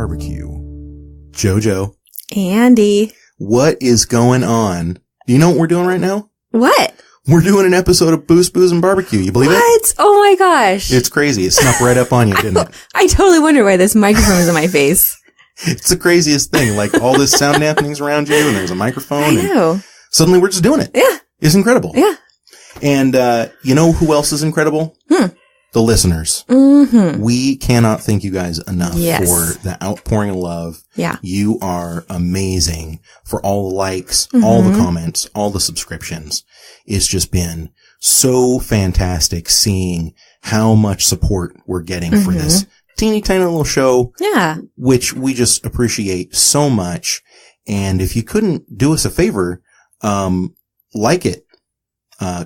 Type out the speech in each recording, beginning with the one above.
Barbecue. Jojo. Andy. What is going on? Do you know what we're doing right now? What? We're doing an episode of Boost, Booze, and Barbecue. You believe it? What? Oh my gosh. It's crazy. It snuck right up on you, didn't it? I totally wonder why this microphone is in my face. It's the craziest thing. Like all this sound dampening's around you and there's a microphone. I know. And suddenly we're just doing it. Yeah. It's incredible. Yeah. And, you know who else is incredible? The listeners. Mm-hmm. We cannot thank you guys enough Yes. for the outpouring of love. Yeah. You are amazing for all the likes, all the comments, all the subscriptions. It's just been so fantastic seeing how much support we're getting for this teeny tiny little show. Yeah. Which we just appreciate so much. And if you couldn't do us a favor, like it,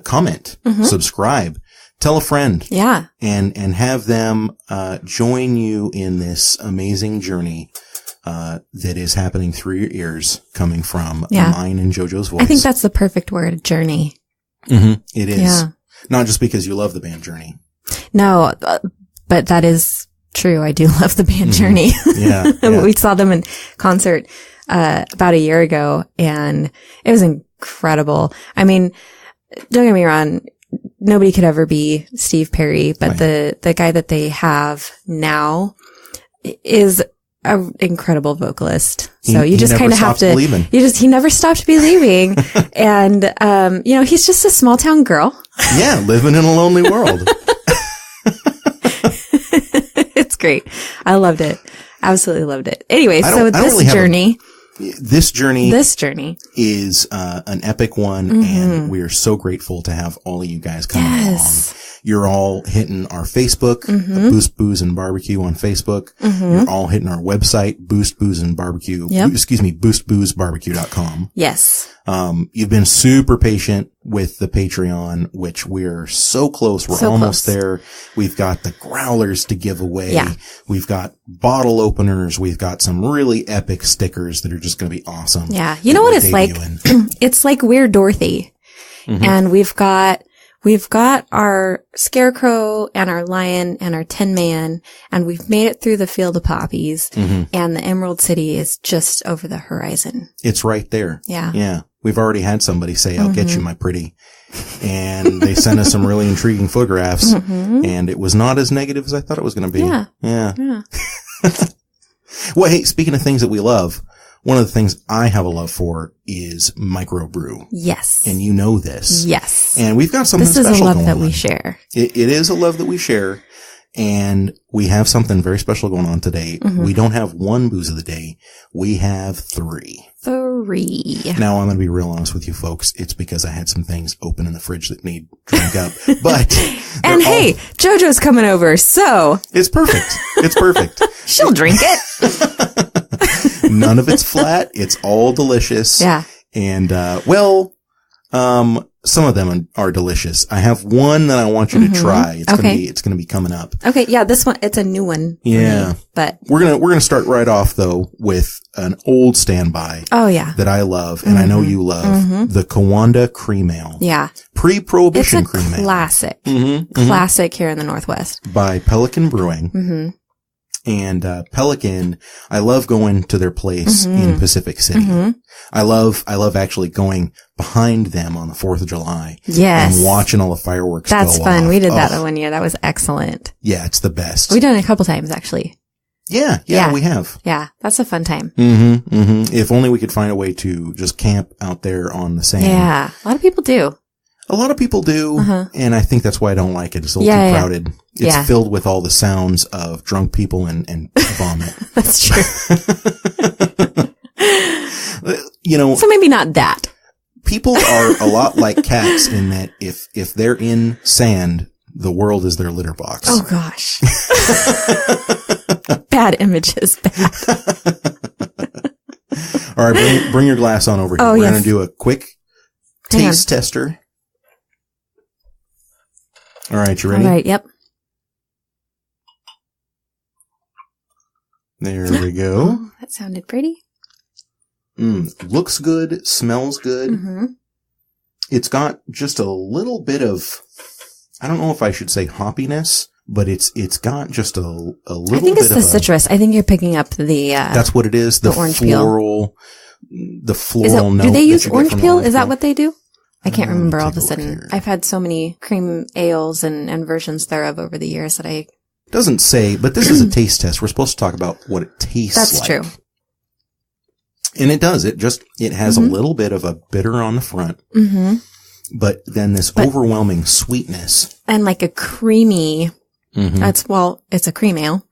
comment, subscribe, tell a friend. Yeah. And have them, join you in this amazing journey, that is happening through your ears coming from mine and JoJo's voice. I think that's the perfect word, journey. It is. Yeah. Not just because you love the band Journey. No, but that is true. I do love the band Journey. Yeah. We saw them in concert, about a year ago and it was incredible. I mean, don't get me wrong. Nobody could ever be Steve Perry, but the guy that they have now is an incredible vocalist. So you just kind of have to, he never stopped believing. And, he's just a small town girl. Yeah. Living in a lonely world. It's great. I loved it. Absolutely loved it. Anyway, so this journey is an epic one, and we're so grateful to have all of you guys coming along. You're all hitting our Facebook, Boost, Booze, and Barbecue on Facebook. You're all hitting our website, Boost, Booze, and Barbecue. boostboozebarbecue.com. Yes. You've been super patient with the Patreon, which we're so close. We're almost there. We've got the growlers to give away. Yeah. We've got bottle openers. We've got some really epic stickers that are just going to be awesome. Yeah. You know what it's like? It's like We're Dorothy. And we've got our scarecrow and our lion and our Tin Man, and we've made it through the field of poppies, and the Emerald City is just over the horizon. It's right there. Yeah. Yeah. We've already had somebody say, I'll get you, my pretty. And they sent us some really intriguing photographs, and it was not as negative as I thought it was going to be. Yeah. Yeah. Well, hey, speaking of things that we love, one of the things I have a love for is microbrew. Yes. And you know this. Yes. And we've got something special going on. This is a love that we share. It is a love that we share. And we have something very special going on today. We don't have one booze of the day. We have 3. 3. Now, I'm going to be real honest with you folks. It's because I had some things open in the fridge that need drink up. But and hey, JoJo's coming over, so it's perfect. It's perfect. She'll drink it. None of it's flat. It's all delicious. Yeah. And, some of them are delicious. I have one that I want you to try. It's going to be coming up. Okay. Yeah. This one, it's a new one. Yeah. Me, but we're going to start right off though with an old standby. Oh yeah. That I love. And I know you love the Kiwanda Cream Ale. Yeah. Pre-prohibition cream ale. Classic. Classic here in the Northwest. By Pelican Brewing. And, Pelican, I love going to their place in Pacific City. I love actually going behind them on the 4th of July. Yes. And watching all the fireworks go off. That's fun. We did that one year. That was excellent. Yeah, it's the best. We've done it a couple times, actually. Yeah, we have. Yeah, that's a fun time. If only we could find a way to just camp out there on the sand. Yeah, a lot of people do. A lot of people do, and I think that's why I don't like it. It's a little too crowded. It's filled with all the sounds of drunk people and vomit. That's true. So maybe not that. People are a lot like cats in that if they're in sand, the world is their litter box. Oh gosh. Bad images. Bad. All right, bring your glass on over here. We're going to do a quick taste tester. All right, you ready? All right, yep. There we go. Oh, that sounded pretty. Looks good, smells good. It's got just a little bit of, I don't know if I should say hoppiness, but it's got just a little I think it's bit the of citrus. I think you're picking up the, that's what it is. The orange floral, the floral note. Do they use that you get orange from the peel? Is that what they do? I can't remember all of a take a look sudden. here. I've had so many cream ales and versions thereof over the years that I... Doesn't say, but this is a taste test. We're supposed to talk about what it tastes That's like. true. And it does. It has a little bit of a bitter on the front, but then this overwhelming sweetness. And like a creamy, it's a cream ale.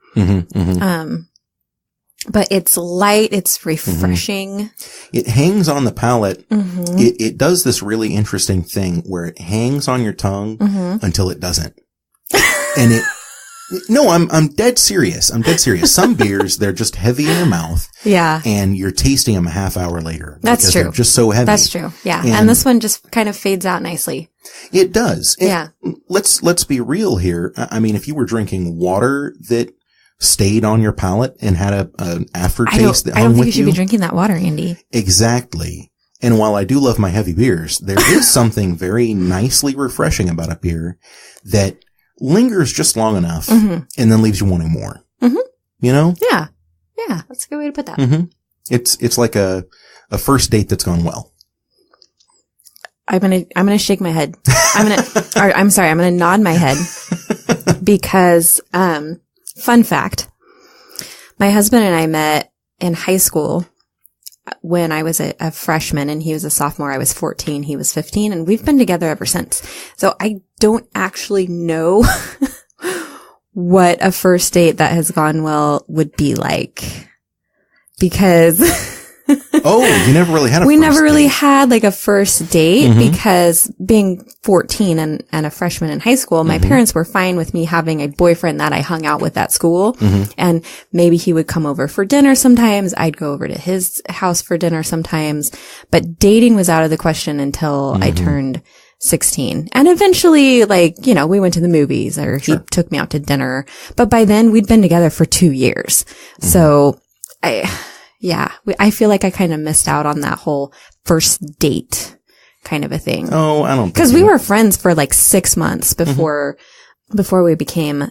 But it's light, it's refreshing. It hangs on the palate. It does this really interesting thing where it hangs on your tongue until it doesn't. And no, I'm dead serious. Some beers, they're just heavy in your mouth. Yeah. And you're tasting them a half hour later. That's true. They're just so heavy. That's true. Yeah. And this one just kind of fades out nicely. It does. Yeah. Let's be real here. I mean, if you were drinking water that stayed on your palate and had an aftertaste that hung with you. I don't think you should be drinking that water, Andy. Exactly. And while I do love my heavy beers, there is something very nicely refreshing about a beer that lingers just long enough and then leaves you wanting more. You know? Yeah. Yeah. That's a good way to put that. It's like a first date that's gone well. I'm gonna shake my head. I'm gonna nod my head because, fun fact, my husband and I met in high school when I was a freshman and he was a sophomore. I was 14. He was 15 and we've been together ever since. So I don't actually know what a first date that has gone well would be like because oh, you never really had a we first never really date. had like a first date because being 14 and a freshman in high school, my parents were fine with me having a boyfriend that I hung out with at school. And maybe he would come over for dinner sometimes. I'd go over to his house for dinner sometimes. But dating was out of the question until I turned 16. And eventually, like, you know, we went to the movies or he took me out to dinner. But by then we'd been together for 2 years. So I feel like I kind of missed out on that whole first date kind of a thing. Oh, I don't think because we were friends for like 6 months before we became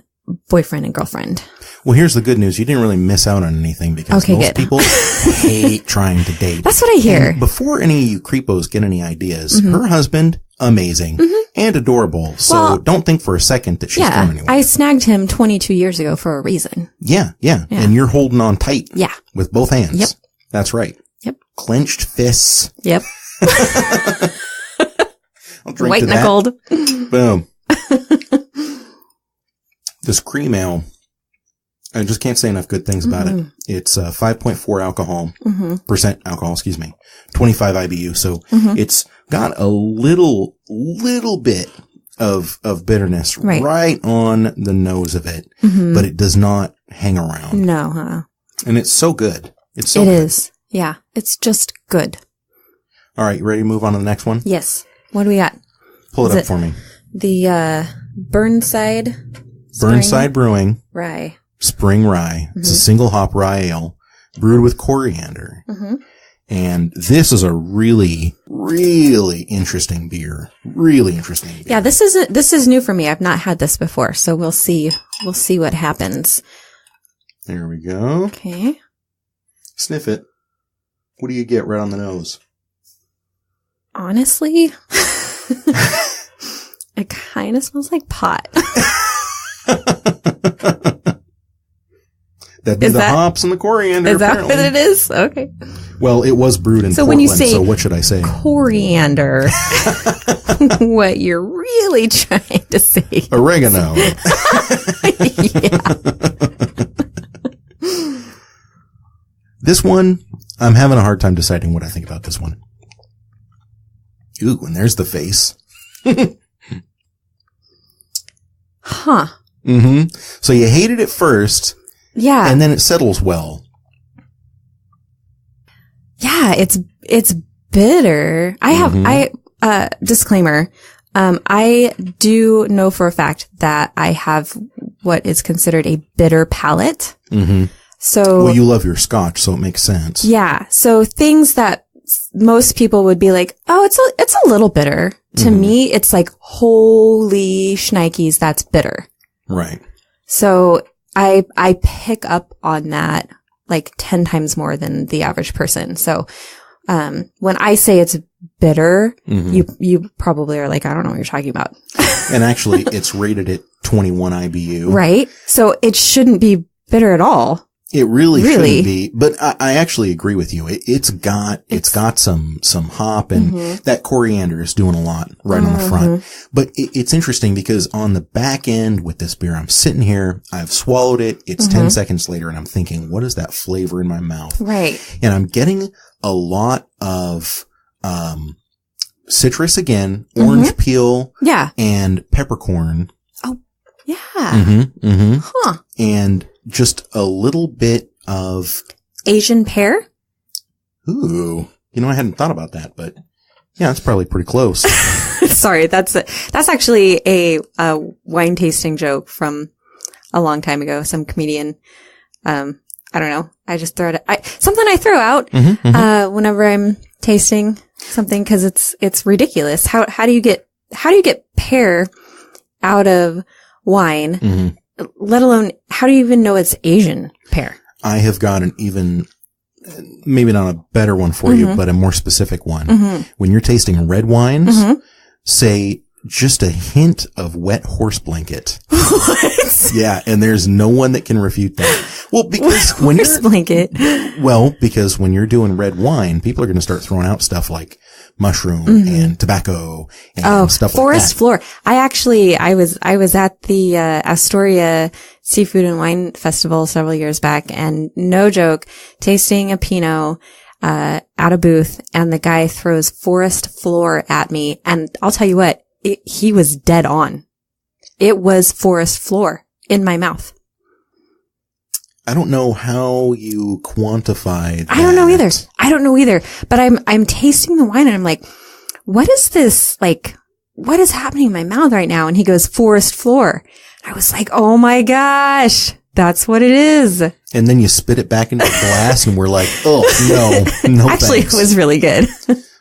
boyfriend and girlfriend. Well, here's the good news. You didn't really miss out on anything because most people hate trying to date. That's what I hear. And before any of you creepos get any ideas, her husband, amazing and adorable. So don't think for a second that she's going anywhere. I snagged him 22 years ago for a reason. Yeah. And you're holding on tight. Yeah. With both hands. Yep. That's right. Yep. Clenched fists. Yep. I'll drink White to that. knuckled. Boom. This cream ale, I just can't say enough good things about it. It's 5.4 percent alcohol, 25 IBU. So it's got a little bit of bitterness right on the nose of it, but it does not hang around. No, huh? And it's so good. It is. Yeah. It's just good. All right. You ready to move on to the next one? Yes. What do we got? Pull it up for me. The, Burnside Brewing. Rye. Spring Rye. It's a single hop rye ale brewed with coriander. And this is a really, really interesting beer. Really interesting beer. Yeah, this is new for me. I've not had this before, so we'll see what happens. There we go. Okay. Sniff it. What do you get right on the nose? Honestly, it kind of smells like pot. That'd be the hops and the coriander. Is that what it is? Okay. Well, it was brewed in Portland, when you say so what should I say? Coriander. What you're really trying to say. Oregano. Yeah. This one, I'm having a hard time deciding what I think about this one. Ooh, and there's the face. Huh. So you hated it first. Yeah. And then it settles well. Yeah, it's bitter. Disclaimer. I do know for a fact that I have what is considered a bitter palate. So. Well, you love your scotch, so it makes sense. Yeah. So things that most people would be like, oh, it's a little bitter. To me, it's like, holy shnikes, that's bitter. Right. So I pick up on that like 10 times more than the average person. So, when I say it's bitter, you probably are like, I don't know what you're talking about. And actually it's rated at 21 IBU. Right. So it shouldn't be bitter at all. It really shouldn't be, but I actually agree with you. It's got some hop, and that coriander is doing a lot right on the front. But it's interesting because on the back end with this beer, I'm sitting here, I've swallowed it, it's 10 seconds later, and I'm thinking, what is that flavor in my mouth? Right. And I'm getting a lot of, citrus again, orange peel. Yeah. And peppercorn. Oh, yeah. Huh. And just a little bit of Asian pear. Ooh, I hadn't thought about that, but yeah, it's probably pretty close. Sorry, that's actually a wine tasting joke from a long time ago. Some comedian, I don't know. I just throw it. Something I throw out whenever I'm tasting something because it's ridiculous. How do you get pear out of wine? Let alone, how do you even know it's Asian pear? I have got an even, maybe not a better one for you, but a more specific one. When you're tasting red wines, say just a hint of wet horse blanket. What? Yeah, and there's no one that can refute that. Well, because when horse blanket. Well, because when you're doing red wine, people are going to start throwing out stuff like mushroom and tobacco and stuff like that. Forest floor. I was at the Astoria Seafood and Wine Festival several years back, and no joke, tasting a Pinot at a booth, and the guy throws forest floor at me, and I'll tell you what, he was dead on. It was forest floor in my mouth. I don't know how you quantify that. I don't know either. But I'm tasting the wine and I'm like, what is this? Like, what is happening in my mouth right now? And he goes, forest floor. I was like, oh my gosh, that's what it is. And then you spit it back into the glass and we're like, oh, no, Actually, thanks. It was really good.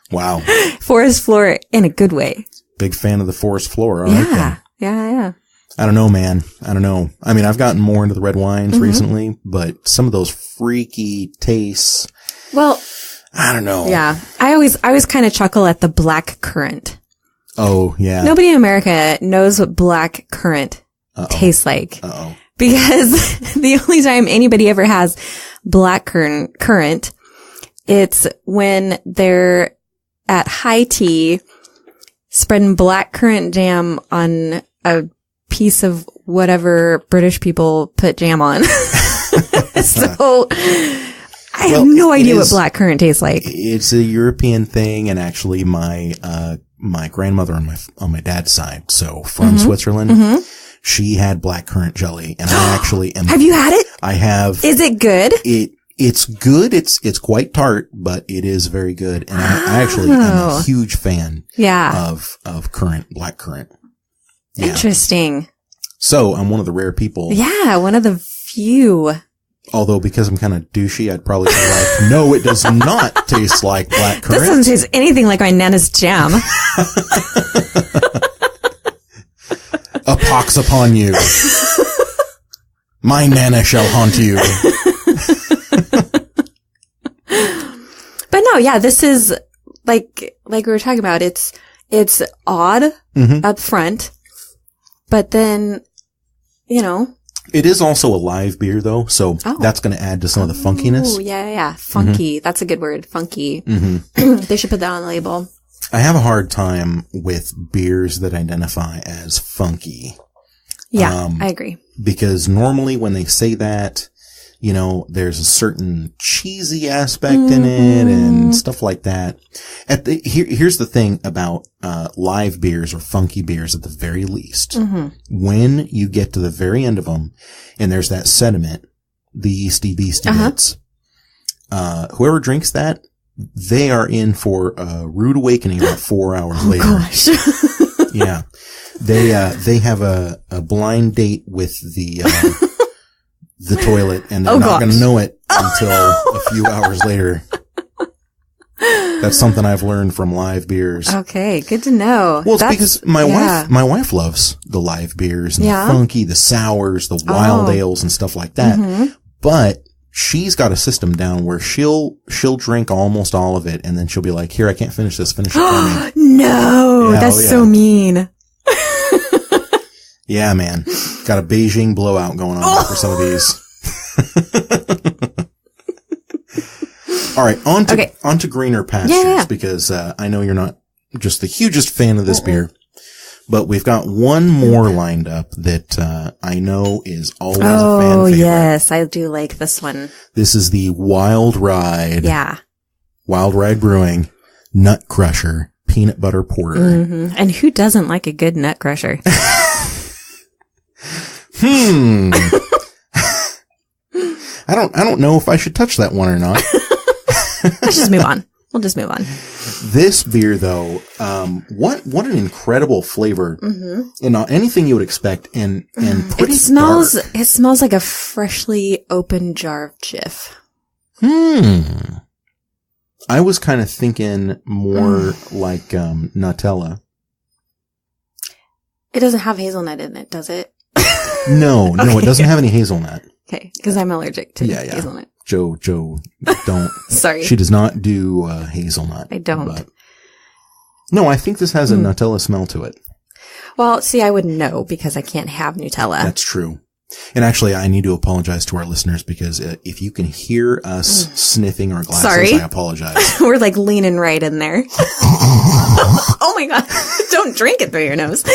Wow. Forest floor in a good way. Big fan of the forest floor. Yeah. I don't know, man. I don't know. I mean, I've gotten more into the red wines recently, but some of those freaky tastes. Well, I don't know. Yeah. I always kind of chuckle at the black currant. Oh, yeah. Nobody in America knows what black currant tastes like. Because the only time anybody ever has black currant, it's when they're at high tea spreading black currant jam on a piece of whatever British people put jam on. So I have no idea what black currant tastes like. It's a European thing, and actually my grandmother on my dad's side, so from Switzerland, she had black currant jelly, and I actually am. Have you had it? I have. Is it good? It's good. It's quite tart, but it is very good. And I actually am a huge fan of black currant. Yeah. Interesting. So I'm one of the rare people. Yeah, one of the few. Although because I'm kind of douchey, I'd probably be like, no, it does not taste like black currant. This doesn't taste anything like my Nana's jam. A pox upon you. My Nana shall haunt you. But no, yeah, this is like we were talking about. It's odd up front, but then, It is also a live beer though, so that's going to add to some of the funkiness. Oh, yeah. Funky. That's a good word. Funky. They should put that on the label. I have a hard time with beers that identify as funky. Yeah, I agree. Because normally when they say that, there's a certain cheesy aspect in it and stuff like that. Here's the thing about live beers or funky beers at the very least. When you get to the very end of them and there's that sediment, the yeasty beastie bits, whoever drinks that, they are in for a rude awakening about 4 hours later. Gosh. Yeah. They have a blind date with the toilet, and they're not going to know it until a few hours later. That's something I've learned from live beers. Okay, good to know. Well, it's because my wife loves the live beers and the funky, the sours, the wild ales and stuff like that. But she's got a system down where she'll drink almost all of it and then she'll be like, here, I can't finish this. Finish it for me. No, that's so mean. Yeah, man. Got a Beijing blowout going on for some of these. All right, on to greener pastures because I know you're not just the hugest fan of this beer, but we've got one more lined up that I know is always a fan favorite. Oh, yes, I do like this one. This is the Wild Ride. Yeah. Wild Ride Brewing Nut Crusher Peanut Butter Porter. Mm-hmm. And who doesn't like a good nut crusher? I don't know if I should touch that one or not. Let's just move on. We'll just move on. This beer, though, what an incredible flavor, and not anything you would expect, and pretty dark. It smells like a freshly opened jar of Jif. I was kind of thinking more like Nutella. It doesn't have hazelnut in it, does it? No, it doesn't have any hazelnut. Okay, because I'm allergic to hazelnut. Joe, don't. Sorry. She does not do hazelnut. I don't. But no, I think this has a Nutella smell to it. Well, see, I wouldn't know because I can't have Nutella. That's true. And actually, I need to apologize to our listeners because if you can hear us sniffing our glasses, I apologize. We're like leaning right in there. Oh my God. Don't drink it through your nose.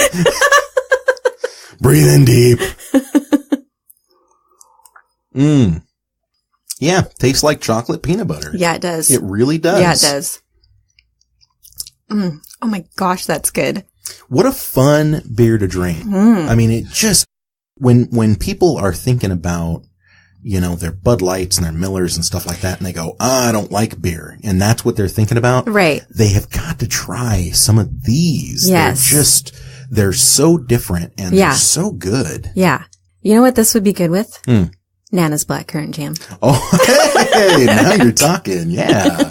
Breathe in deep. Yeah, tastes like chocolate peanut butter. Yeah, it does. It really does. Yeah, it does. Oh my gosh, that's good. What a fun beer to drink. I mean, it just, when people are thinking about, their Bud Lights and their Millers and stuff like that, and they go, I don't like beer, and that's what they're thinking about. Right. They have got to try some of these. Yes. They're so different and they're so good. Yeah. You know what this would be good with? Nana's blackcurrant jam. Oh, hey, now you're talking. Yeah.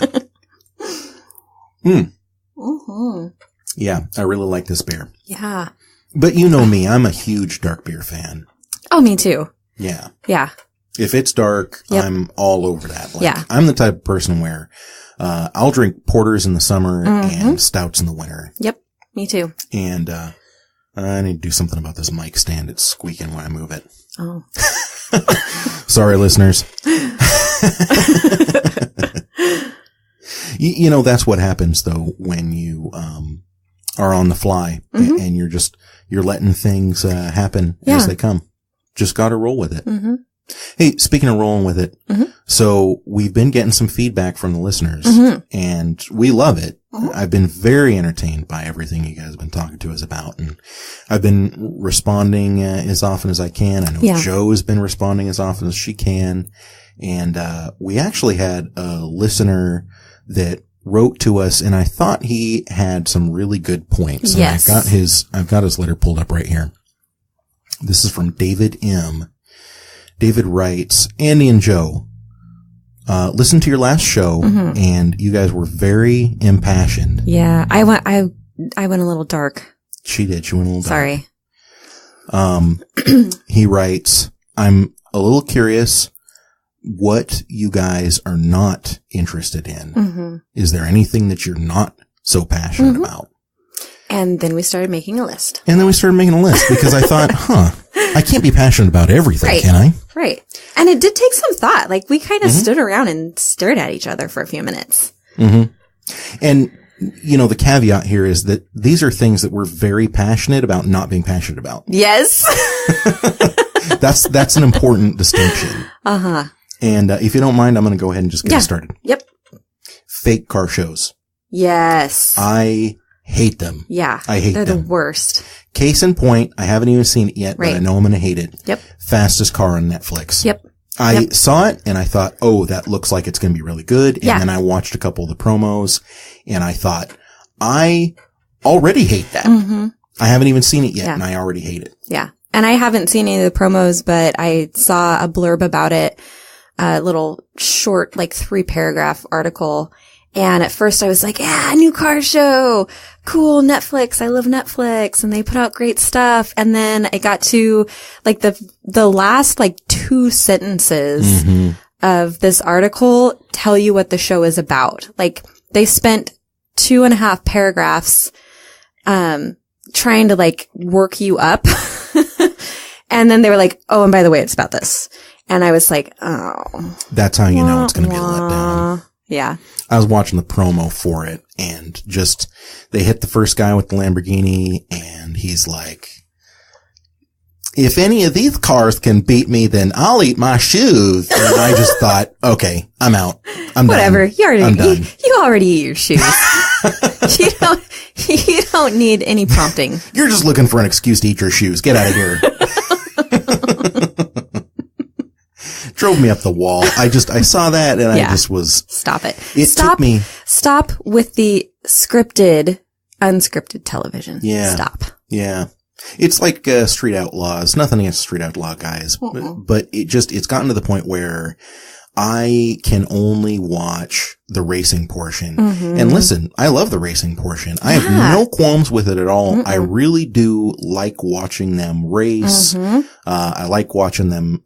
Yeah, I really like this beer. Yeah. But you know me, I'm a huge dark beer fan. Oh, me too. Yeah. Yeah. If it's dark, I'm all over that. Yeah. I'm the type of person where I'll drink porters in the summer and stouts in the winter. Yep. Me too. And I need to do something about this mic stand. It's squeaking when I move it. Oh. Sorry, listeners. That's what happens though when you are on the fly and you're letting things happen as they come. Just got to roll with it. Hey, speaking of rolling with it, so we've been getting some feedback from the listeners and we love it. I've been very entertained by everything you guys have been talking to us about, and I've been responding as often as I can. I know Joe has been responding as often as she can, and we actually had a listener that wrote to us, and I thought he had some really good points. Yes. And I've got his letter pulled up right here. This is from David M. David writes, Andy and Joe, listen to your last show and you guys were very impassioned. Yeah. I went a little dark. She did. She went a little dark. Sorry. He writes, I'm a little curious what you guys are not interested in. Is there anything that you're not so passionate about? And then we started making a list. Because I thought, I can't be passionate about everything, can I? Right. And it did take some thought. Like we kind of stood around and stared at each other for a few minutes. And, the caveat here is that these are things that we're very passionate about not being passionate about. Yes. That's an important distinction. And if you don't mind, I'm going to go ahead and just get started. Yep. Fake car shows. Yes. I hate them. Yeah. I hate them. They're the worst. Case in point, I haven't even seen it yet, but I know I'm going to hate it. Yep. Fastest Car on Netflix. Yep. I saw it and I thought, oh, that looks like it's going to be really good. And then I watched a couple of the promos and I thought, I already hate that. I haven't even seen it yet and I already hate it. Yeah. And I haven't seen any of the promos, but I saw a blurb about it, a little short, like 3-paragraph article. And at first I was like, yeah, new car show. Cool. Netflix. I love Netflix. And they put out great stuff. And then I got to like the last like 2 sentences of this article tell you what the show is about. Like they spent 2.5 paragraphs, trying to like work you up. And then they were like, oh, and by the way, it's about this. And I was like, oh. That's how you know it's going to be a letdown. Yeah. I was watching the promo for it and just, they hit the first guy with the Lamborghini and he's like, if any of these cars can beat me, then I'll eat my shoes. And I just thought, okay, I'm out. I'm Whatever. done. You already eat your shoes. You don't need any prompting. You're just looking for an excuse to eat your shoes. Get out of here. Drove me up the wall. I saw that and I just was. Stop it. Stop with the unscripted television. Yeah. Stop. Yeah. It's like Street Outlaws. Nothing against Street Outlaw guys, but it's gotten to the point where I can only watch the racing portion. And listen, I love the racing portion. I have no qualms with it at all. I really do like watching them race. I like watching them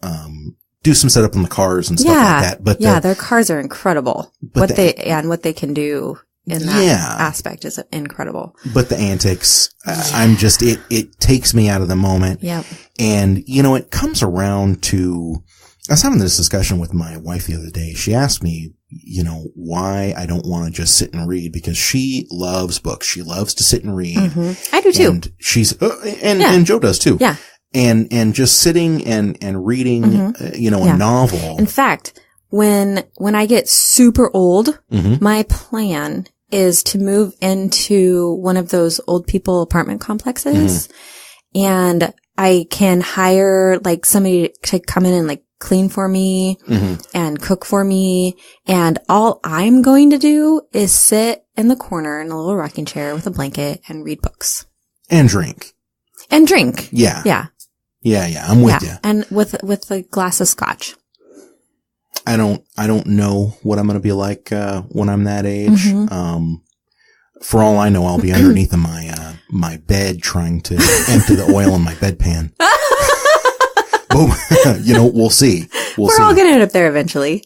do some setup on the cars and stuff like that. But their cars are incredible. What they can do in that aspect is incredible. But the antics, I'm just, it takes me out of the moment. Yep. And, it comes around to, I was having this discussion with my wife the other day. She asked me, why I don't want to just sit and read, because she loves books. She loves to sit and read. I do too. And she's, and Joe does too. Yeah. And just sitting and reading, a novel. In fact, when I get super old, my plan is to move into one of those old people apartment complexes, and I can hire like somebody to come in and like clean for me and cook for me, and all I'm going to do is sit in the corner in a little rocking chair with a blanket and read books and drink. Yeah. I'm with you. And with a glass of scotch. I don't know what I'm going to be like, when I'm that age. For all I know, I'll be underneath of my bed trying to empty the oil in my bedpan. But, we'll see. We're all going to end up there eventually.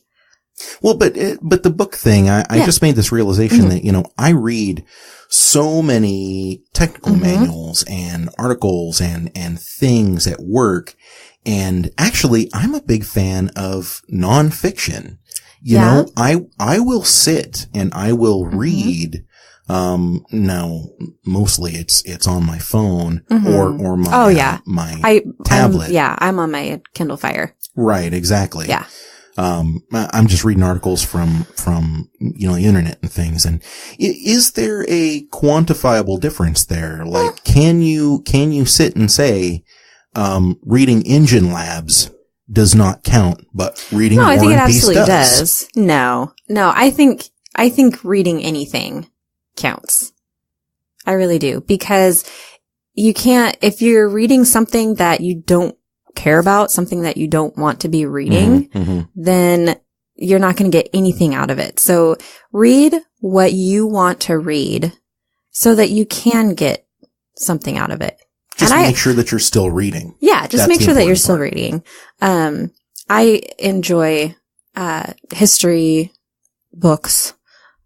Well, but the book thing, I just made this realization that, I read so many technical manuals and articles and things at work. And actually, I'm a big fan of nonfiction. I will sit and I will read. No, mostly it's on my phone or my, my tablet. I'm on my Kindle Fire. Right. Exactly. Yeah. I'm just reading articles from, the internet and things. And is there a quantifiable difference there? Like, can you sit and say, reading Engine Labs does not count, but reading War and Peace does? No, I think it absolutely does. No, I think reading anything counts. I really do, because you can't, if you're reading something that you don't care about, something that you don't want to be reading, then you're not going to get anything out of it. So read what you want to read so that you can get something out of it. Just make sure that you're still reading. Yeah, just make sure that you're still reading. I enjoy history books,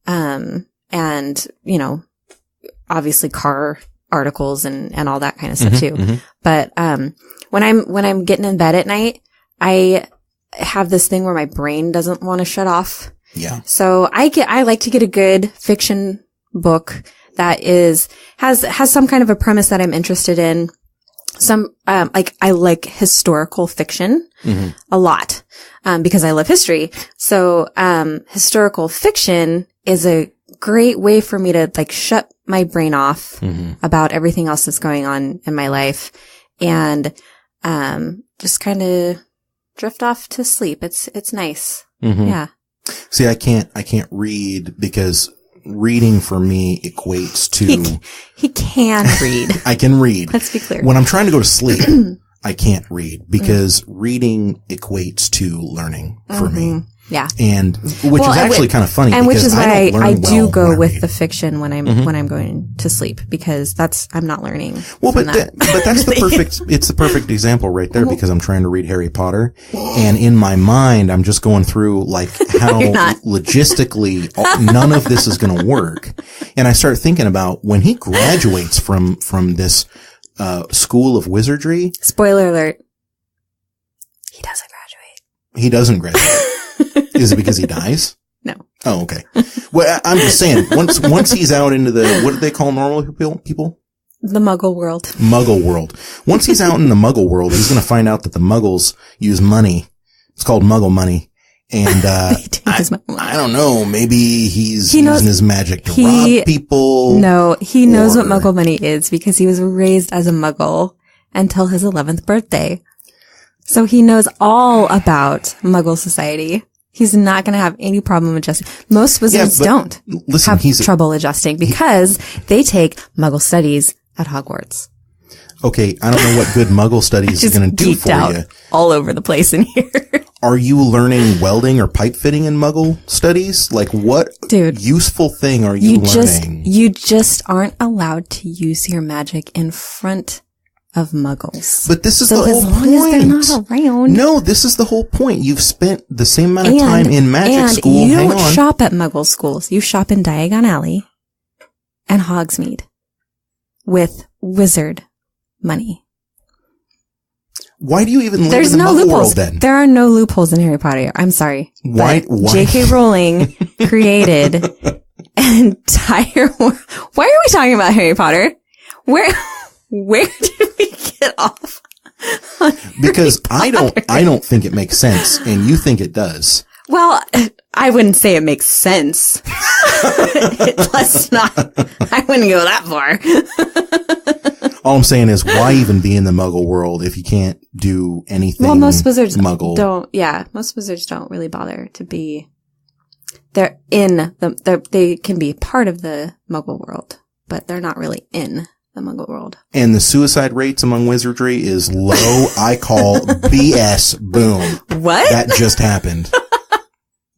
and obviously car articles and all that kind of stuff too. But when I'm getting in bed at night, I have this thing where my brain doesn't want to shut off. Yeah. So I like to get a good fiction book that has some kind of a premise that I'm interested in. I like historical fiction a lot, because I love history. So, historical fiction is a great way for me to like shut my brain off about everything else that's going on in my life and, just kind of drift off to sleep. It's nice. Yeah. See, I can't read because reading for me equates to... He can read. I can read. Let's be clear. When I'm trying to go to sleep, I can't read because reading equates to learning for me. Yeah. And which is actually kind of funny. And which is why I do go with read. the fiction when I'm going to sleep, because I'm not learning. Well, but that's it's the perfect example right there, because I'm trying to read Harry Potter, and in my mind, I'm just going through like how logistically none of this is going to work. And I start thinking about when he graduates from this, school of wizardry. Spoiler alert. He doesn't graduate. He doesn't graduate. Is it because he dies? No. Oh, okay. Well, I'm just saying, once he's out into the, what do they call normal people? The Muggle world. Muggle world. Once he's out in the Muggle world, he's going to find out that the Muggles use money. It's called Muggle money. And, I don't know, maybe he's using his magic to rob people. No, he knows what Muggle money is because he was raised as a Muggle until his 11th birthday. So he knows all about Muggle society. He's not going to have any problem adjusting. Most wizards don't have trouble adjusting because they take Muggle studies at Hogwarts. Okay, I don't know what good Muggle studies is going to do for you. All over the place in here. Are you learning welding or pipe fitting in Muggle studies? Like, what useful thing are you learning? You just aren't allowed to use your magic in front of Muggles. But this is the whole point. As they're not around. No, this is the whole point. You've spent the same amount of time in magic school. And you don't shop at Muggle schools. You shop in Diagon Alley and Hogsmeade with wizard money. Why do you even live in the Muggle world then? There are no loopholes in Harry Potter. I'm sorry. Why? J.K. Rowling created an entire... Why are we talking about Harry Potter? Where did we get off? Because I don't think it makes sense, and you think it does. Well, I wouldn't say it makes sense. Let's not. I wouldn't go that far. All I'm saying is, why even be in the Muggle world if you can't do anything? Well, most wizards Muggle don't. Yeah, most wizards don't really bother to be. They can be part of the Muggle world, but they're not really in the Muggle world. And the suicide rates among wizardry is low. I call BS. Boom. What? That just happened.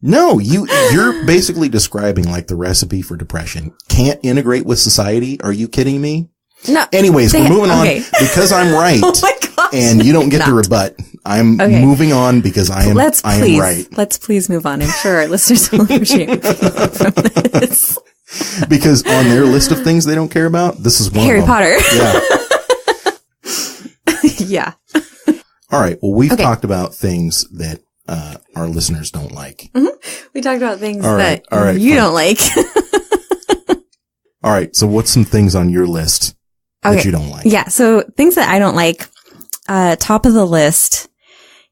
No, you're basically describing like the recipe for depression. Can't integrate with society. Are you kidding me? No. Anyways, we're moving on because I'm right. Oh my gosh. And you don't get to rebut. I'm moving on because I am right. Let's please move on. I'm sure our listeners will appreciate me from this. Because on their list of things they don't care about, this is one Harry of them. Potter. Yeah. Yeah. All right. Well, we've talked about things that our listeners don't like. Mm-hmm. We talked about things that you don't like. All right. So what's some things on your list that you don't like? Yeah. So things that I don't like, top of the list,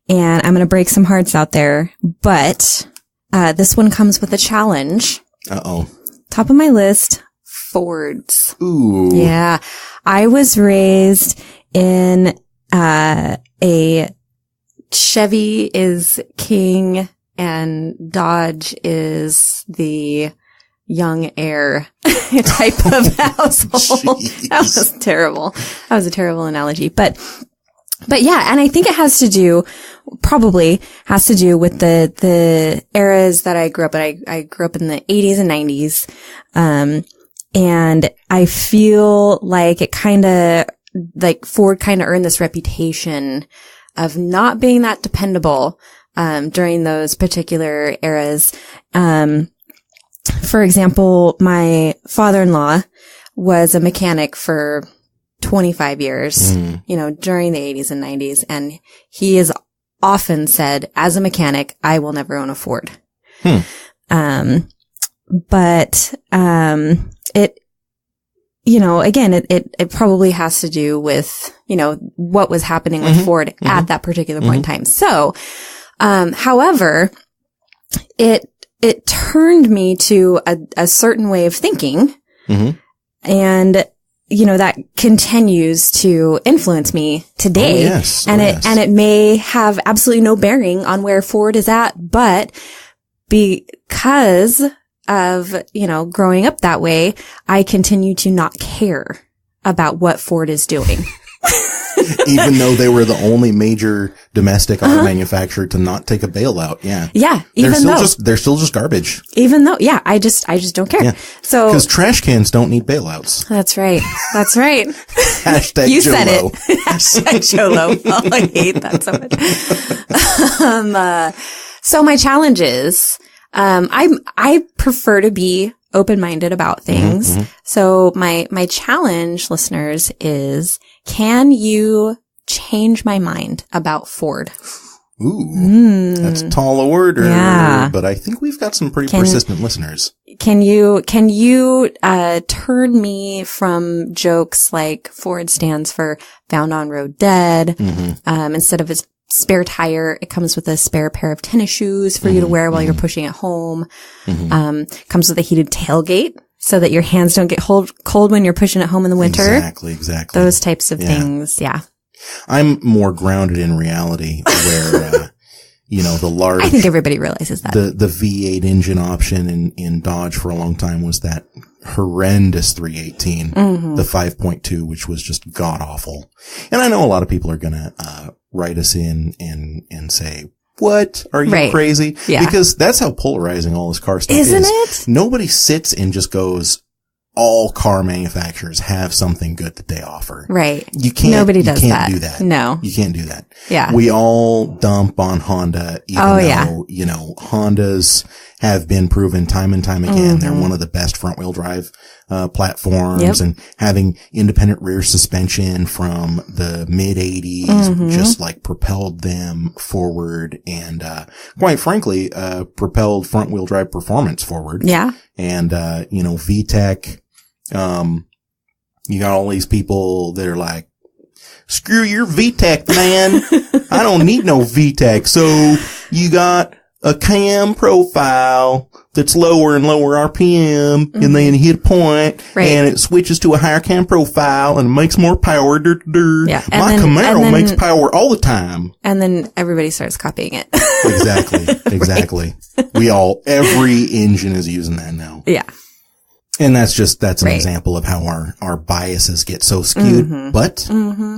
and I'm going to break some hearts out there, but this one comes with a challenge. Uh-oh. Top of my list, Fords. Ooh. Yeah. I was raised in a Chevy is king and Dodge is the young heir type of household. That was terrible. That was a terrible analogy. But yeah, and I think it probably has to do with the eras that I grew up in. I grew up in the 80s and 90s. And I feel like Ford kind of earned this reputation of not being that dependable, during those particular eras. For example, my father-in-law was a mechanic for 25 years, during the 80s and 90s. And he has often said, as a mechanic, I will never own a Ford. It probably has to do with, what was happening with Ford at that particular point in time. So, however, it turned me to a certain way of thinking. And, that continues to influence me today. Oh, yes. And it may have absolutely no bearing on where Ford is at, but because of, growing up that way, I continue to not care about what Ford is doing. Even though they were the only major domestic auto manufacturer to not take a bailout. Yeah. Yeah. They're still just garbage. Even though, yeah, I just don't care. Yeah. So. Because trash cans don't need bailouts. That's right. That's right. Hashtag you Jolo. said it. Hashtag Jolo. Oh, I hate that so much. So my challenge is, I prefer to be open-minded about things. Mm-hmm. So my challenge, listeners, is, can you change my mind about Ford? Ooh, that's a tall order. Yeah. But I think we've got some pretty persistent listeners. Can you turn me from jokes like Ford stands for found on road dead, instead of a spare tire, it comes with a spare pair of tennis shoes for you to wear while you're pushing it home. Comes with a heated tailgate so that your hands don't get cold when you're pushing it home in the winter. Exactly. Those types of things. Yeah. I'm more grounded in reality where, the large. I think everybody realizes that. The V8 engine option in Dodge for a long time was that horrendous 318, the 5.2, which was just god awful. And I know a lot of people are going to, write us in and say, what? Are you crazy? Yeah. Because that's how polarizing all this car stuff is. Isn't it? Nobody sits and just goes, all car manufacturers have something good that they offer. Right. Nobody does do that. that. No. You can't do that. Yeah. We all dump on Honda, even though, Hondas have been proven time and time again. They're one of the best front wheel drive, platforms, and having independent rear suspension from the mid 80s just like propelled them forward and, quite frankly, propelled front wheel drive performance forward. Yeah. And, VTEC, you got all these people that are like, screw your VTEC, man. I don't need no VTEC. So you got a cam profile that's lower and lower RPM, and then you hit a point, and it switches to a higher cam profile and makes more power. Yeah. My Camaro makes power all the time. And then everybody starts copying it. Exactly. Every engine is using that now. Yeah. And that's an example of how our biases get so skewed, but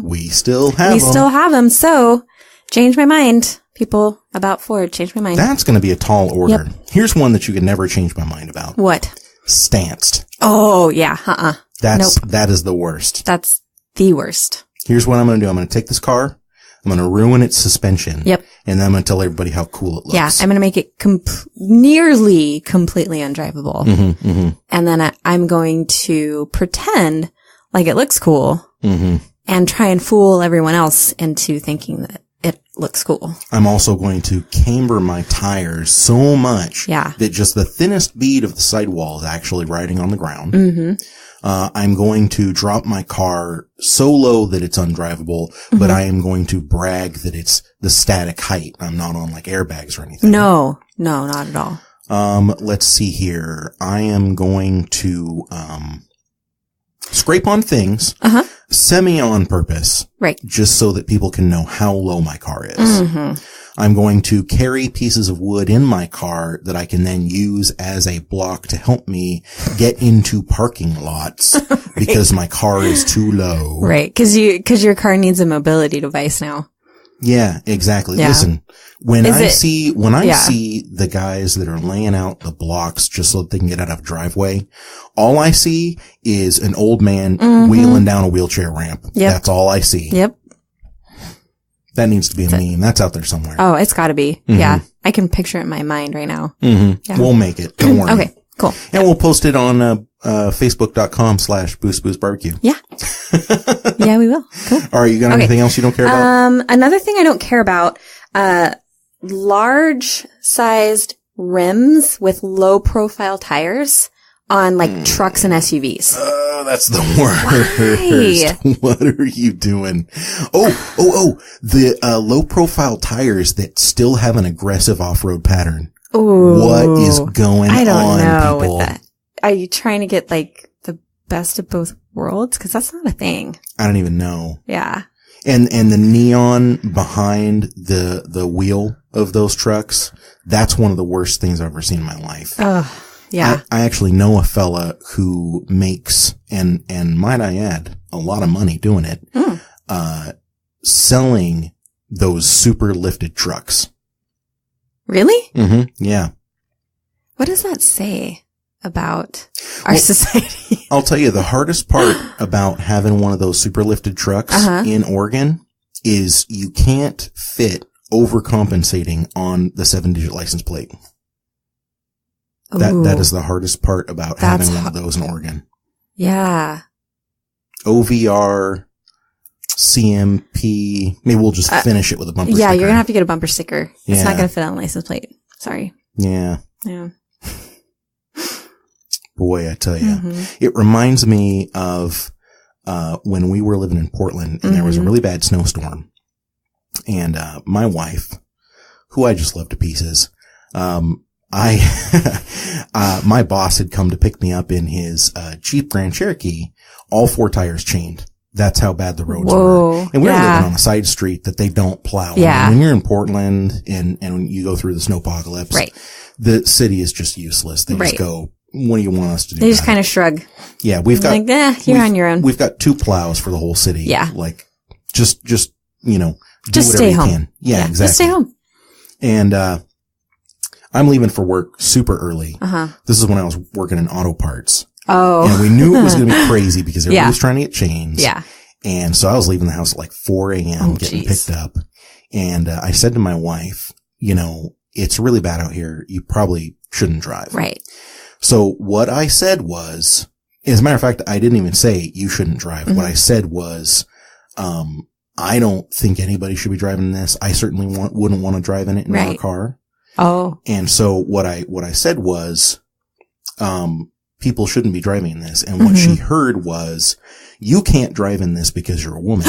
we still have them. We still have them. So change my mind, people, about Ford. Change my mind. That's going to be a tall order. Yep. Here's one that you can never change my mind about. What? Stanced. Oh, yeah. That is the worst. That's the worst. Here's what I'm going to do. I'm going to take this car. I'm going to ruin its suspension. Yep. And then I'm going to tell everybody how cool it looks. Yeah. I'm going to make it nearly completely undrivable. And then I'm going to pretend like it looks cool and try and fool everyone else into thinking that it looks cool. I'm also going to camber my tires so much that just the thinnest bead of the sidewall is actually riding on the ground. I'm going to drop my car so low that it's undrivable, but I am going to brag that it's the static height. I'm not on like airbags or anything. No, not at all. Let's see here. I am going to, scrape on things, semi on purpose. Right. Just so that people can know how low my car is. I'm going to carry pieces of wood in my car that I can then use as a block to help me get into parking lots because my car is too low. Right. Cause your car needs a mobility device now. Yeah, exactly. Yeah. Listen, when I see the guys that are laying out the blocks just so that they can get out of a driveway, all I see is an old man wheeling down a wheelchair ramp. Yep. That's all I see. Yep. That needs to be a meme. That's out there somewhere. Oh, it's gotta be. Yeah. I can picture it in my mind right now. Yeah. We'll make it. Don't worry. Okay, cool. And we'll post it on, facebook.com/boostboostbarbecue. Yeah. Yeah, we will. Cool. All right. You got anything else you don't care about? Another thing I don't care about, large sized rims with low profile tires on like trucks and SUVs. Oh, that's the worst. Why? What are you doing? The low profile tires that still have an aggressive off-road pattern. Ooh. What is going on, I don't know people? with that. Are you trying to get like the best of both worlds? Cause that's not a thing. I don't even know. Yeah. And the neon behind the wheel of those trucks, that's one of the worst things I've ever seen in my life. Oh. Yeah. I actually know a fella who makes, and might I add, a lot of money doing it. selling those super lifted trucks. Really? Mm-hmm. Yeah. What does that say about our society? I'll tell you, the hardest part about having one of those super lifted trucks in Oregon is you can't fit overcompensating on the 7-digit license plate. That is the hardest part about having one of those in Oregon. Yeah. OVR, CMP. Maybe we'll just finish it with a bumper sticker. Yeah, you're going to have to get a bumper sticker. Yeah. It's not going to fit on the license plate. Sorry. Yeah. Yeah. Boy, I tell you, it reminds me of when we were living in Portland and there was a really bad snowstorm. And my wife, who I just love to pieces, my boss had come to pick me up in his Jeep Grand Cherokee, all 4 tires chained. That's how bad the roads were. And we were living on a side street that they don't plow. Yeah. When you're in Portland and when you go through the snowpocalypse, the city is just useless. They just go, what do you want us to do? They just kind of shrug. Yeah, we've got you're on your own. We've got 2 plows for the whole city. Yeah. Like just you know, do just whatever stay you home. can. Yeah, exactly. Just stay home. And I'm leaving for work super early. Uh-huh. This is when I was working in auto parts. Oh. And we knew it was going to be crazy because everybody was trying to get chains. Yeah. And so I was leaving the house at like 4 a.m. getting picked up. And I said to my wife, you know, it's really bad out here. You probably shouldn't drive. Right. So what I said was, as a matter of fact, I didn't even say you shouldn't drive. What I said was, I don't think anybody should be driving this. I certainly wouldn't want to drive in it in our car. Oh. And so what I said was, people shouldn't be driving in this. And what she heard was, you can't drive in this because you're a woman.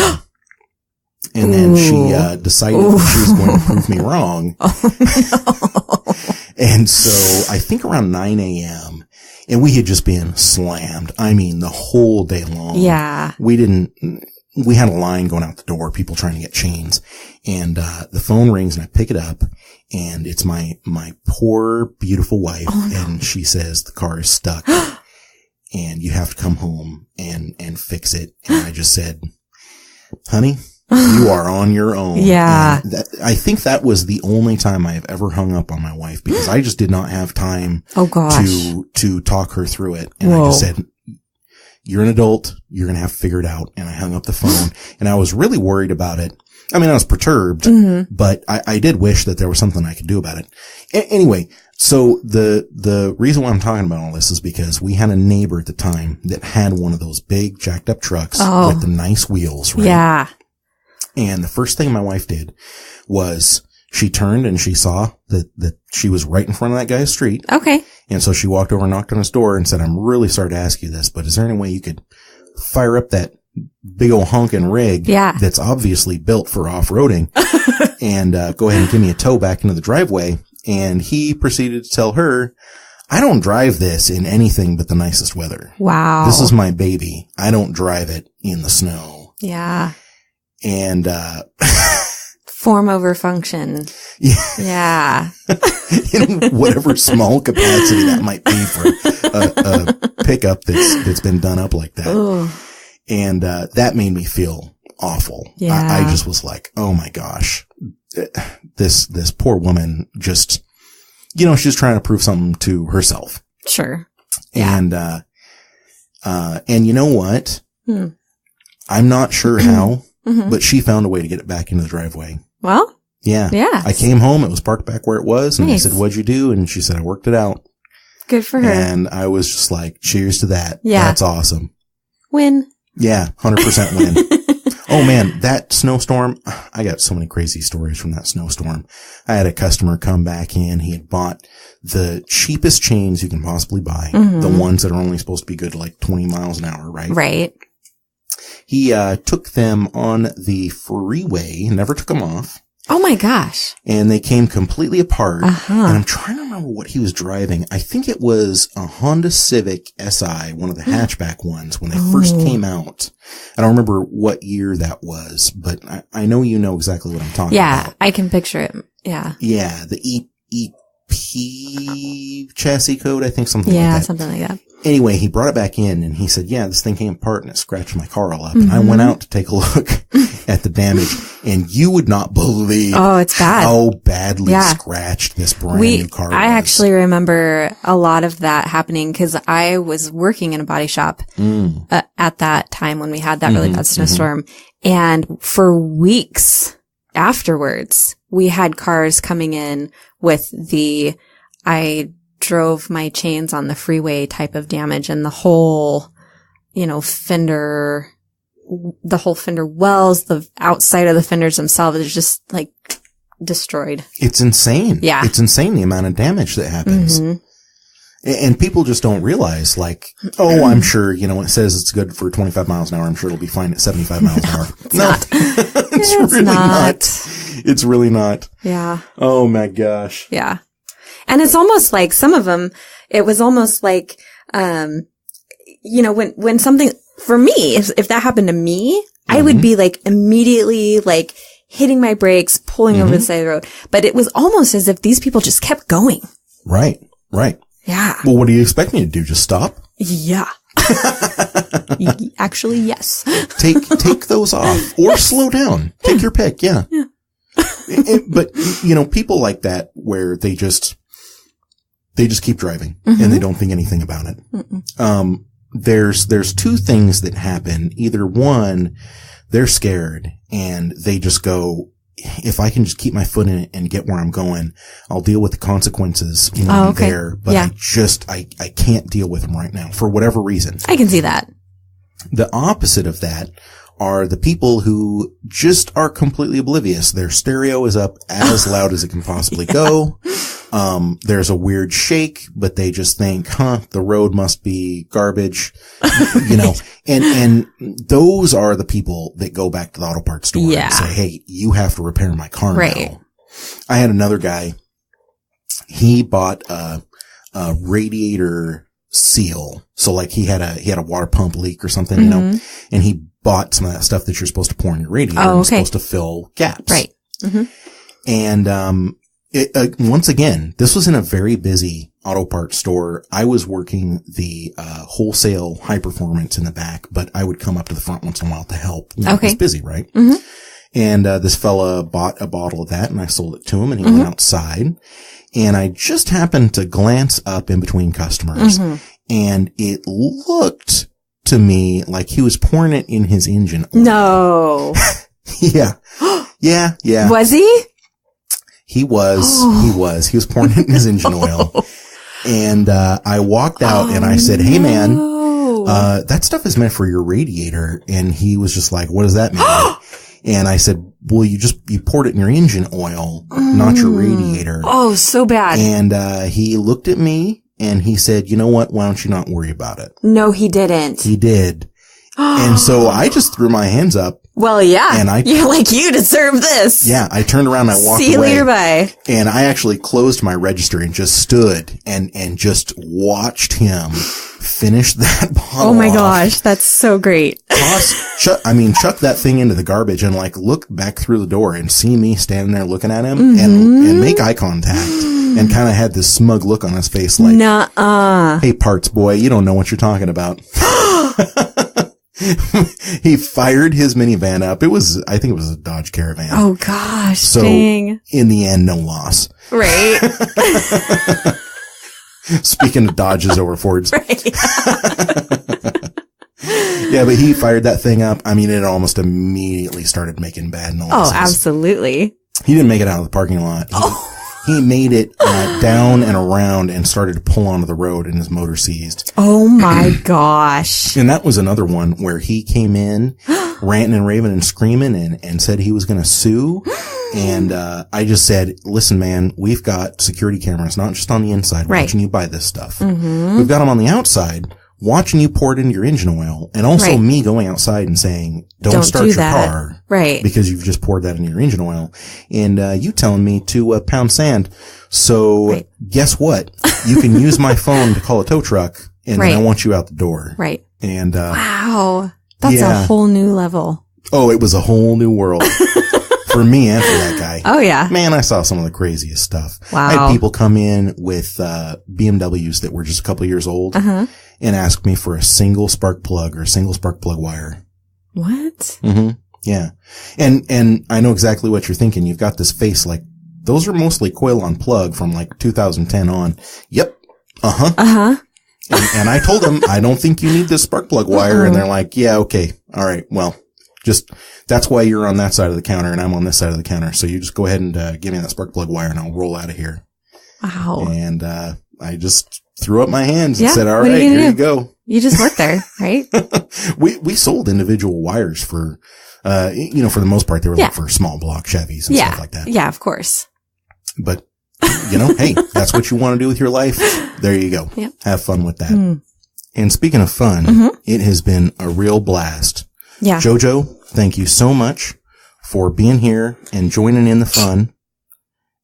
And then she decided that she was going to prove me wrong. Oh, no. And so I think around 9 a.m. and we had just been slammed. I mean, the whole day long. Yeah. We had a line going out the door, people trying to get chains. And the phone rings and I pick it up and it's my poor, beautiful wife. Oh, no. And she says the car is stuck and you have to come home and fix it. And I just said, honey, you are on your own. Yeah. I think that was the only time I have ever hung up on my wife because I just did not have time to talk her through it. And I just said, you're an adult. You're going to have to figure it out. And I hung up the phone and I was really worried about it. I mean, I was perturbed, but I did wish that there was something I could do about it. Anyway, so the reason why I'm talking about all this is because we had a neighbor at the time that had one of those big jacked up trucks with the nice wheels, right? Yeah. And the first thing my wife did was she turned and she saw that she was right in front of that guy's street. Okay. And so she walked over and knocked on his door and said, I'm really sorry to ask you this, but is there any way you could fire up that big old honkin' rig that's obviously built for off-roading and go ahead and give me a tow back into the driveway? And he proceeded to tell her, I don't drive this in anything but the nicest weather. Wow. This is my baby. I don't drive it in the snow. Yeah. And, form over function. Yeah. In whatever small capacity that might be for a pickup that's been done up like that. Ooh. And, that made me feel awful. Yeah. I just was like, oh my gosh, this poor woman just, you know, she's trying to prove something to herself. Sure. Yeah. And you know what? I'm not sure how. But she found a way to get it back into the driveway. Well, yeah. I came home. It was parked back where it was. And I said, what'd you do? And she said, I worked it out. Good for her. And I was just like, cheers to that. Yeah. That's awesome. Win. Yeah. 100% win. Oh man, that snowstorm. I got so many crazy stories from that snowstorm. I had a customer come back in. He had bought the cheapest chains you can possibly buy. The ones that are only supposed to be good to like 20 miles an hour, right? Right. He took them on the freeway, never took them off. Oh my gosh. And they came completely apart. And I'm trying to remember what he was driving. I think it was a Honda Civic SI, one of the hatchback ones when they first came out. I don't remember what year that was, but I know you know exactly what I'm talking about. Yeah, I can picture it. Yeah. Yeah, the EP chassis code, I think, something like that. Yeah, something like that. Anyway, he brought it back in and he said, yeah, this thing came apart and it scratched my car all up. And I went out to take a look at the damage, and you would not believe it's bad. how badly scratched this brand new car was. I actually remember a lot of that happening because I was working in a body shop at that time when we had that really bad snowstorm. And for weeks afterwards, we had cars coming in with I drove my chains on the freeway type of damage, and the whole, fender, the whole fender wells, the outside of the fenders themselves is just like destroyed. It's insane. Yeah. It's insane the amount of damage that happens. And people just don't realize, like, I'm sure, it says it's good for 25 miles an hour. I'm sure it'll be fine at 75 miles an hour. No, it's really not. It's really not. Yeah. Oh my gosh. Yeah. And it's almost like some of them, it was almost like, when something, for me, if that happened to me, I would be like immediately like hitting my brakes, pulling over the side of the road. But it was almost as if these people just kept going. Right. Right. Yeah. Well, what do you expect me to do? Just stop? Yeah. Actually, yes. Take those off or slow down. Take your pick. Yeah. But, people like that where they just keep driving and they don't think anything about it. There's two things that happen. Either one, they're scared and they just go, if I can just keep my foot in it and get where I'm going, I'll deal with the consequences when I'm there. But I can't deal with them right now for whatever reason. I can see that. The opposite of that are the people who just are completely oblivious. Their stereo is up as loud as it can possibly go. There's a weird shake, but they just think, the road must be garbage, and those are the people that go back to the auto parts store and say, hey, you have to repair my car now. I had another guy, he bought a radiator seal. So like he had a water pump leak or something, and he bought some of that stuff that you're supposed to pour in your radiator and it's supposed to fill gaps. Right. And, once again, this was in a very busy auto parts store. I was working the, wholesale high performance in the back, but I would come up to the front once in a while to help. It was busy, right? And, this fella bought a bottle of that and I sold it to him and he went outside and I just happened to glance up in between customers and it looked to me like he was pouring it in his engine oil. No. Yeah. Was he? He was pouring it in his engine oil. And, I walked out and I said, hey man, that stuff is meant for your radiator. And he was just like, what does that mean? And I said, well, you poured it in your engine oil, not your radiator. Oh, so bad. And, he looked at me and he said, you know what? Why don't you not worry about it? No, he didn't. He did. And so I just threw my hands up. Well, yeah. And you're like, you deserve this. Yeah. I turned around and I walked away. See you later, bye. And I actually closed my register and just stood and just watched him finish that bottle. Oh my gosh. That's so great. Chuck that thing into the garbage and like look back through the door and see me standing there looking at him and make eye contact and kind of had this smug look on his face like, nuh-uh. Hey, parts boy, you don't know what you're talking about. He fired his minivan up. I think it was a Dodge Caravan. Oh gosh. So dang. In the end, no loss. Right. Speaking of Dodges over Fords. Right. Yeah, but he fired that thing up. I mean, it almost immediately started making bad noises. Oh, absolutely. He didn't make it out of the parking lot. He made it down and around and started to pull onto the road and his motor seized. Oh my gosh. And that was another one where he came in ranting and raving and screaming and said he was going to sue. And I just said, listen, man, we've got security cameras, not just on the inside, watching you buy this stuff. We've got them on the outside, watching you pour it into your engine oil. And also me going outside and saying, don't start your car. Right. Because you've just poured that in your engine oil. And you telling me to pound sand. So guess what? You can use my phone to call a tow truck and then I want you out the door. Right. And wow. That's a whole new level. Oh, it was a whole new world. For me and for that guy. Oh, yeah. Man, I saw some of the craziest stuff. Wow. I had people come in with BMWs that were just a couple of years old and ask me for a single spark plug or a single spark plug wire. What? Yeah. And I know exactly what you're thinking. You've got this face like, those are mostly coil on plug from like 2010 on. Yep. Uh-huh. Uh-huh. And I told them, I don't think you need this spark plug wire. And they're like, yeah, okay. All right. Well, that's why you're on that side of the counter and I'm on this side of the counter. So you just go ahead and give me that spark plug wire and I'll roll out of here. Wow. And I just threw up my hands and said, all right, here you go. You just work there, right? We sold individual wires for, for the most part, they were like for small block Chevys and stuff like that. Yeah, of course. But, hey, that's what you want to do with your life. There you go. Yep. Have fun with that. Mm. And speaking of fun, it has been a real blast. Yeah. JoJo, thank you so much for being here and joining in the fun.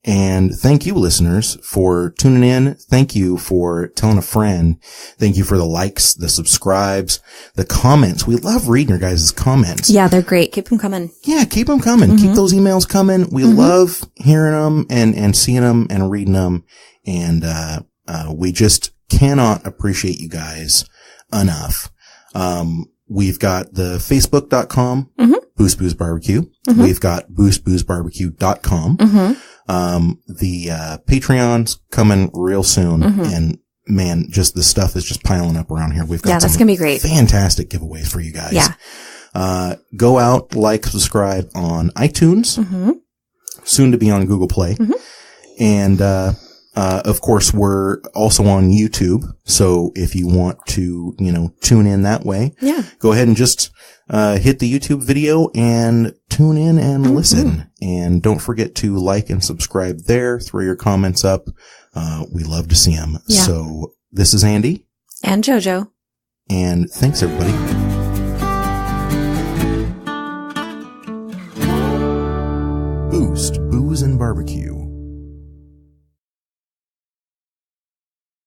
And thank you, listeners, for tuning in. Thank you for telling a friend. Thank you for the likes, the subscribes, the comments. We love reading your guys' comments. Yeah, they're great. Keep them coming. Yeah, keep them coming. Keep those emails coming. We love hearing them and seeing them and reading them. And we just cannot appreciate you guys enough. We've got the Facebook.com, Boost Booze Barbecue. We've got boostboozebarbecue.com. The Patreon's coming real soon. And man, just the stuff is just piling up around here. We've got that's gonna be great. Fantastic giveaways for you guys. Yeah. Go out, like, subscribe on iTunes. Soon to be on Google Play. And, of course, we're also on YouTube. So if you want to, tune in that way, go ahead and just, hit the YouTube video and tune in and listen. And don't forget to like and subscribe there. Throw your comments up. We love to see them. Yeah. So this is Andy. And JoJo. And thanks, everybody.